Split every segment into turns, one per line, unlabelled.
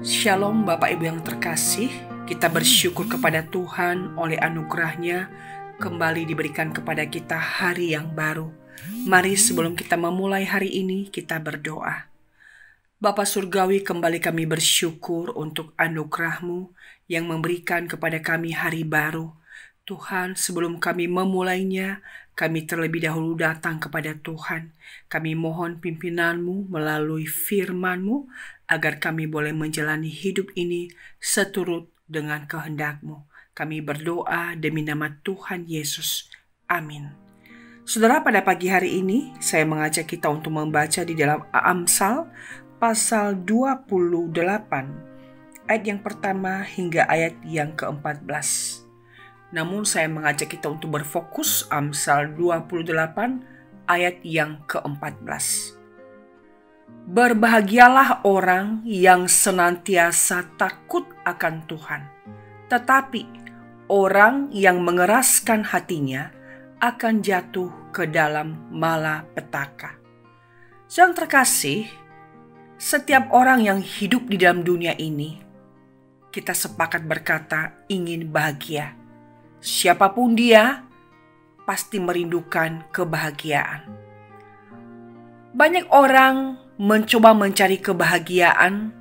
Shalom Bapak Ibu yang terkasih, kita bersyukur kepada Tuhan oleh anugerah-Nya kembali diberikan kepada kita hari yang baru. Mari sebelum kita memulai hari ini kita berdoa. Bapa Surgawi, kembali kami bersyukur untuk anugerah-Mu yang memberikan kepada kami hari baru. Tuhan, sebelum kami memulainya, kami terlebih dahulu datang kepada Tuhan. Kami mohon pimpinan-Mu melalui firman-Mu, agar kami boleh menjalani hidup ini seturut dengan kehendak-Mu. Kami berdoa demi nama Tuhan Yesus. Amin. Saudara, pada pagi hari ini, saya mengajak kita untuk membaca di dalam Amsal, pasal 28, ayat yang pertama hingga ayat yang ke-14. Namun saya mengajak kita untuk berfokus Amsal 28 ayat yang ke-14. Berbahagialah orang yang senantiasa takut akan Tuhan, tetapi orang yang mengeraskan hatinya akan jatuh ke dalam malapetaka. Yang terkasih, setiap orang yang hidup di dalam dunia ini, kita sepakat berkata ingin bahagia. Siapapun dia, pasti merindukan kebahagiaan. Banyak orang mencoba mencari kebahagiaan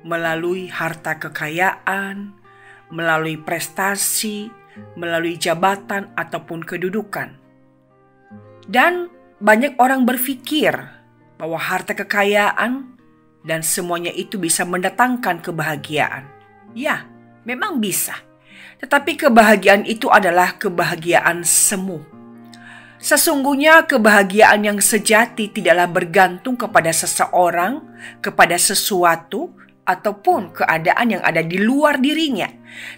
melalui harta kekayaan, melalui prestasi, melalui jabatan ataupun kedudukan. Dan banyak orang berpikir bahwa harta kekayaan dan semuanya itu bisa mendatangkan kebahagiaan. Ya, memang bisa. Tetapi kebahagiaan itu adalah kebahagiaan semu. Sesungguhnya kebahagiaan yang sejati tidaklah bergantung kepada seseorang, kepada sesuatu, ataupun keadaan yang ada di luar dirinya.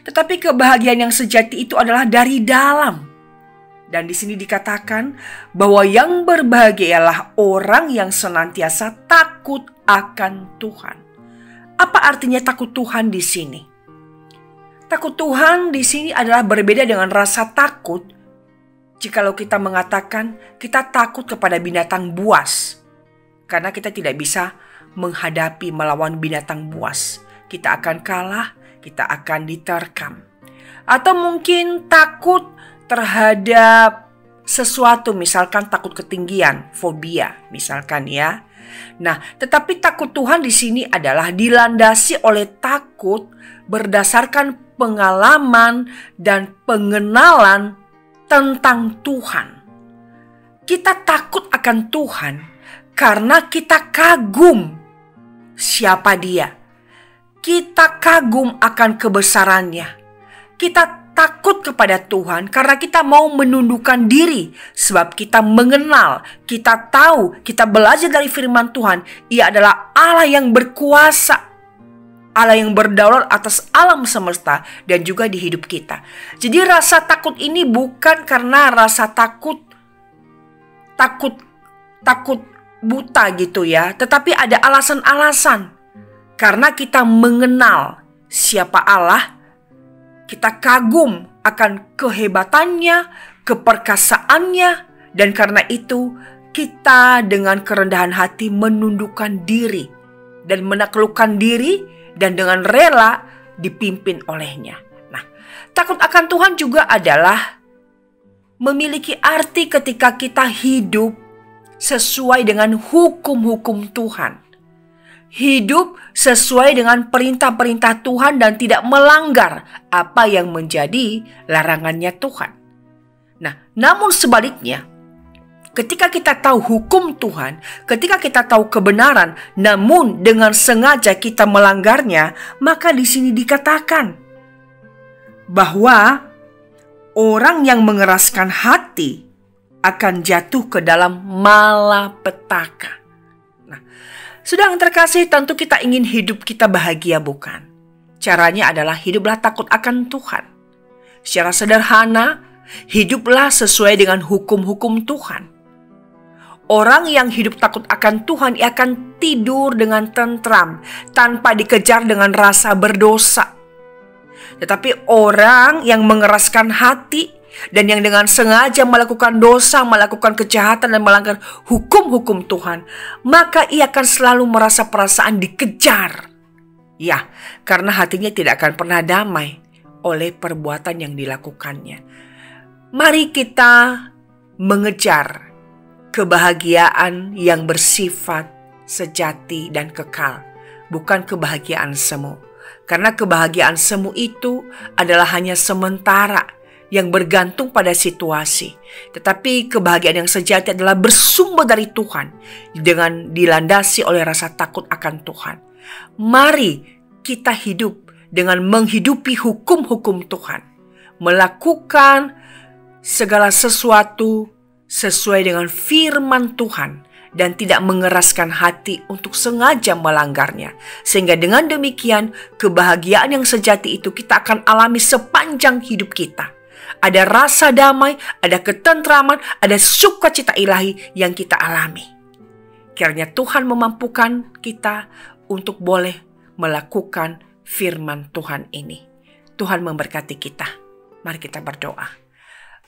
Tetapi kebahagiaan yang sejati itu adalah dari dalam. Dan di sini dikatakan bahwa yang berbahagia ialah orang yang senantiasa takut akan Tuhan. Apa artinya takut Tuhan di sini? Takut Tuhan di sini adalah berbeda dengan rasa takut. Jikalau kita mengatakan kita takut kepada binatang buas, karena kita tidak bisa menghadapi melawan binatang buas. Kita akan kalah, kita akan diterkam. Atau mungkin takut terhadap sesuatu, misalkan takut ketinggian, fobia, misalkan ya. Nah, tetapi takut Tuhan di sini adalah dilandasi oleh takut berdasarkan pengalaman dan pengenalan tentang Tuhan. Kita takut akan Tuhan karena kita kagum siapa Dia. Kita kagum akan kebesarannya. Kita takut kepada Tuhan karena kita mau menundukkan diri, sebab kita mengenal, kita tahu, kita belajar dari firman Tuhan. Ia adalah Allah yang berkuasa, Allah yang berdaulat atas alam semesta dan juga di hidup kita. Jadi rasa takut ini bukan karena rasa takut buta gitu ya, tetapi ada alasan-alasan. Karena kita mengenal siapa Allah, kita kagum akan kehebatannya, keperkasaannya, dan karena itu kita dengan kerendahan hati menundukkan diri dan menaklukkan diri dan dengan rela dipimpin olehnya. Nah, takut akan Tuhan juga adalah memiliki arti ketika kita hidup sesuai dengan hukum-hukum Tuhan. Hidup sesuai dengan perintah-perintah Tuhan dan tidak melanggar apa yang menjadi larangannya Tuhan. Nah, namun sebaliknya, ketika kita tahu hukum Tuhan, ketika kita tahu kebenaran, namun dengan sengaja kita melanggarnya, maka di sini dikatakan bahwa orang yang mengeraskan hati akan jatuh ke dalam malapetaka. Nah, sudah yang terkasih, tentu kita ingin hidup kita bahagia, bukan? Caranya adalah hiduplah takut akan Tuhan. Secara sederhana, hiduplah sesuai dengan hukum-hukum Tuhan. Orang yang hidup takut akan Tuhan, ia akan tidur dengan tentram, tanpa dikejar dengan rasa berdosa. Tetapi orang yang mengeraskan hati dan yang dengan sengaja melakukan dosa, melakukan kejahatan dan melanggar hukum-hukum Tuhan, maka ia akan selalu merasa perasaan dikejar. Ya, karena hatinya tidak akan pernah damai oleh perbuatan yang dilakukannya. Mari kita mengejar kebahagiaan yang bersifat sejati dan kekal, bukan kebahagiaan semu. Karena kebahagiaan semu itu adalah hanya sementara yang bergantung pada situasi. Tetapi kebahagiaan yang sejati adalah bersumber dari Tuhan dengan dilandasi oleh rasa takut akan Tuhan. Mari kita hidup dengan menghidupi hukum-hukum Tuhan, melakukan segala sesuatu sesuai dengan firman Tuhan dan tidak mengeraskan hati untuk sengaja melanggarnya. Sehingga dengan demikian kebahagiaan yang sejati itu kita akan alami sepanjang hidup kita. Ada rasa damai, ada ketentraman, ada sukacita ilahi yang kita alami. Kiranya Tuhan memampukan kita untuk boleh melakukan firman Tuhan ini. Tuhan memberkati kita. Mari kita berdoa.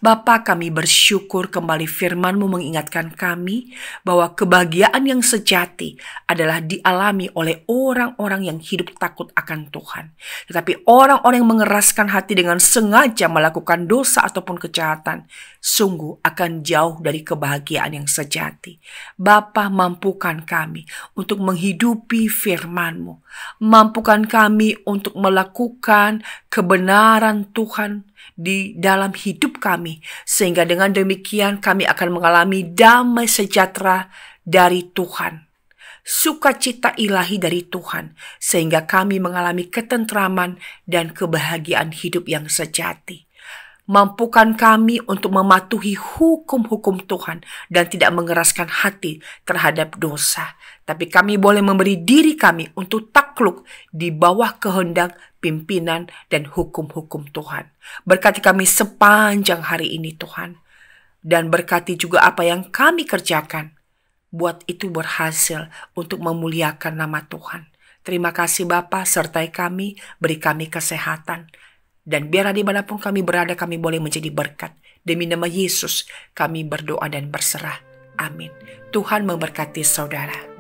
Bapa, kami bersyukur kembali firman-Mu mengingatkan kami bahwa kebahagiaan yang sejati adalah dialami oleh orang-orang yang hidup takut akan Tuhan. Tetapi orang-orang yang mengeraskan hati dengan sengaja melakukan dosa ataupun kejahatan, sungguh akan jauh dari kebahagiaan yang sejati. Bapa, mampukan kami untuk menghidupi firman-Mu. Mampukan kami untuk melakukan kebenaran Tuhan di dalam hidup kami, sehingga dengan demikian kami akan mengalami damai sejahtera dari Tuhan, sukacita ilahi dari Tuhan, sehingga kami mengalami ketentraman dan kebahagiaan hidup yang sejati. Mampukan kami untuk mematuhi hukum-hukum Tuhan dan tidak mengeraskan hati terhadap dosa. Tapi kami boleh memberi diri kami untuk takluk di bawah kehendak, pimpinan, dan hukum-hukum Tuhan. Berkati kami sepanjang hari ini Tuhan. Dan berkati juga apa yang kami kerjakan. Buat itu berhasil untuk memuliakan nama Tuhan. Terima kasih Bapa, sertai kami, beri kami kesehatan. Dan biarlah dimanapun kami berada, kami boleh menjadi berkat. Demi nama Yesus, kami berdoa dan berserah. Amin. Tuhan memberkati saudara.